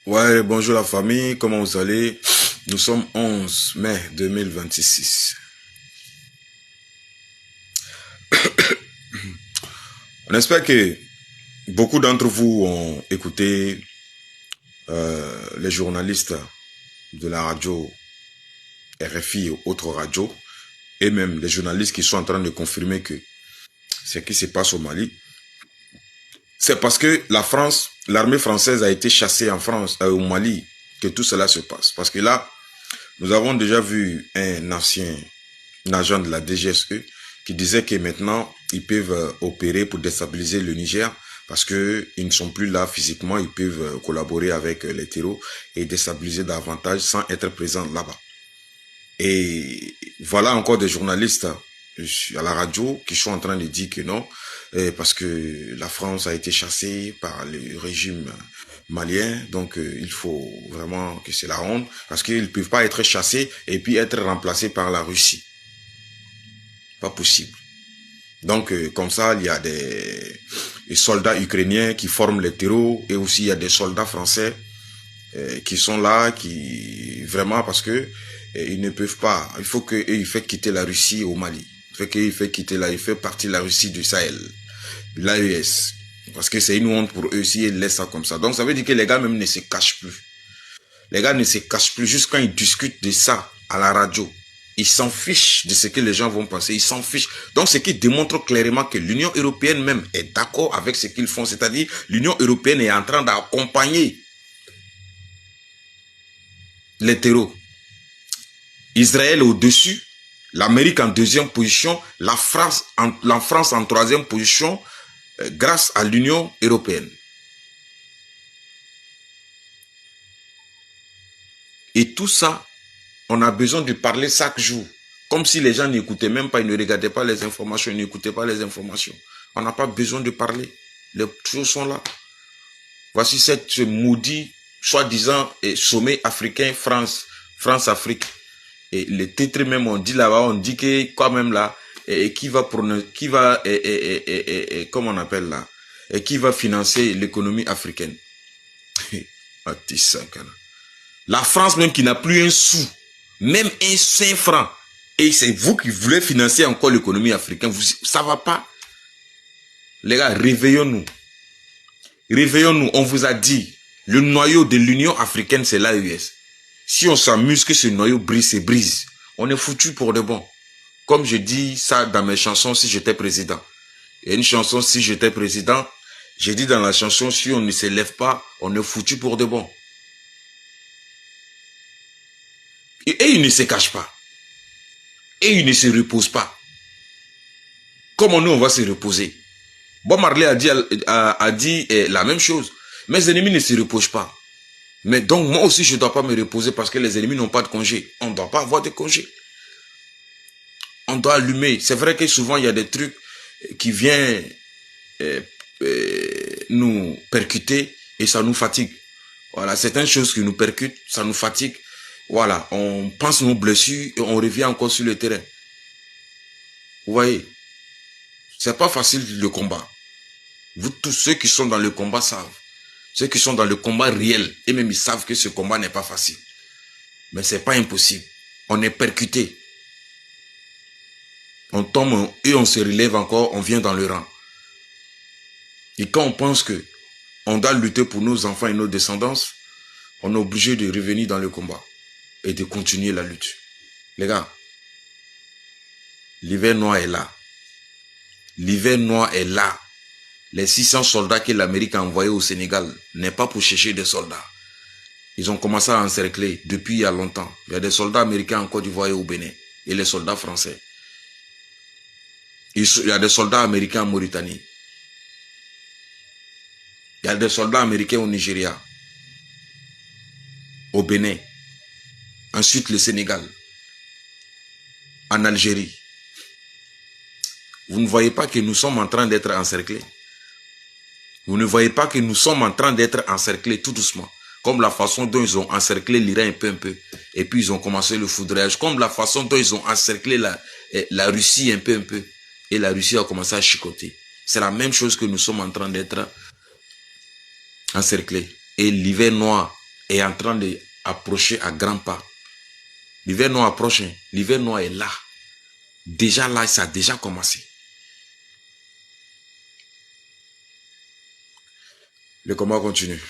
Ouais, bonjour la famille, comment vous allez? Nous sommes 11 mai 2026. On espère que beaucoup d'entre vous ont écouté les journalistes de la radio RFI et autres radios, et même les journalistes qui sont en train de confirmer que ce qui se passe au Mali, c'est parce que la France, l'armée française a été chassée en France, au Mali, que tout cela se passe. Parce que là, nous avons déjà vu un ancien agent de la DGSE qui disait que maintenant, ils peuvent opérer pour déstabiliser le Niger parce qu'ils ne sont plus là physiquement, ils peuvent collaborer avec les terreaux et déstabiliser davantage sans être présents là-bas. Et voilà encore des journalistes à la radio qui sont en train de dire que non, parce que la France a été chassée par le régime malien, donc il faut vraiment que c'est la honte, parce qu'ils ne peuvent pas être chassés et puis être remplacés par la Russie. Pas possible. Donc, comme ça, il y a des soldats ukrainiens qui forment les terreaux et aussi il y a des soldats français qui sont là, qui vraiment parce que ils ne peuvent pas. Il faut qu'ils fassent quitter la Russie au Mali. Il faut qu'ils fassent quitter il fait partie de la Russie du Sahel, l'AES. Parce que c'est une honte pour eux si ils laissent ça comme ça. Donc, ça veut dire que les gars même ne se cachent plus. Les gars ne se cachent plus. Juste quand ils discutent de ça à la radio, ils s'en fichent de ce que les gens vont penser. Ils s'en fichent. Donc, ce qui démontre clairement que l'Union européenne même est d'accord avec ce qu'ils font. C'est-à-dire, l'Union européenne est en train d'accompagner les terreaux. Israël au-dessus, l'Amérique en deuxième position, la France en troisième position, grâce à l'Union européenne. Et tout ça, on a besoin de parler chaque jour. Comme si les gens n'écoutaient même pas, ils ne regardaient pas les informations, ils n'écoutaient pas les informations. On n'a pas besoin de parler. Les choses sont là. Voici ce maudit, soi-disant, sommet africain France-Afrique. Et les titres même, on dit là-bas, on dit que quand même là, comment on appelle là, et qui va financer l'économie africaine. La France même qui n'a plus un sou, même un 5 francs, et c'est vous qui voulez financer encore l'économie africaine, ça va pas. Les gars, réveillons-nous. Réveillons-nous, on vous a dit, le noyau de l'Union africaine, c'est l'AES. Si on s'amuse que ce noyau brise, c'est brise. On est foutu pour de bon. Comme je dis ça dans mes chansons, si j'étais président. Il y a une chanson, si j'étais président, j'ai dit dans la chanson, si on ne se lève pas, on est foutu pour de bon. Et il ne se cache pas. Et il ne se repose pas. Comment nous, on va se reposer? Bob Marley a dit la même chose. Mes ennemis ne se reposent pas. Mais donc, moi aussi, je ne dois pas me reposer parce que les ennemis n'ont pas de congé. On ne doit pas avoir de congé. On doit allumer. C'est vrai que souvent, il y a des trucs qui viennent nous percuter et ça nous fatigue. Voilà, certaines choses qui nous percutent, ça nous fatigue. Voilà, on pense nos blessures et on revient encore sur le terrain. Vous voyez, c'est pas facile le combat. Vous tous ceux qui sont dans le combat savent. Ceux qui sont dans le combat réel, et même ils savent que ce combat n'est pas facile. Mais c'est pas impossible. On est percuté. On tombe et on se relève encore, on vient dans le rang. Et quand on pense que on doit lutter pour nos enfants et nos descendants, on est obligé de revenir dans le combat et de continuer la lutte. Les gars, l'hiver noir est là. L'hiver noir est là. Les 600 soldats que l'Amérique a envoyés au Sénégal n'est pas pour chercher des soldats. Ils ont commencé à encercler depuis il y a longtemps. Il y a des soldats américains en Côte d'Ivoire et au Bénin. Et les soldats français. Il y a des soldats américains en Mauritanie. Il y a des soldats américains au Nigeria. Au Bénin. Ensuite le Sénégal. En Algérie. Vous ne voyez pas que nous sommes en train d'être encerclés? Vous ne voyez pas que nous sommes en train d'être encerclés tout doucement? Comme la façon dont ils ont encerclé l'Iran un peu. Et puis ils ont commencé le foudrage. Comme la façon dont ils ont encerclé la Russie un peu. Et la Russie a commencé à chicoter. C'est la même chose que nous sommes en train d'être encerclés. Et l'hiver noir est en train d'approcher à grands pas. L'hiver noir approche, hein. L'hiver noir est là. Déjà là, ça a déjà commencé. Le combat continue.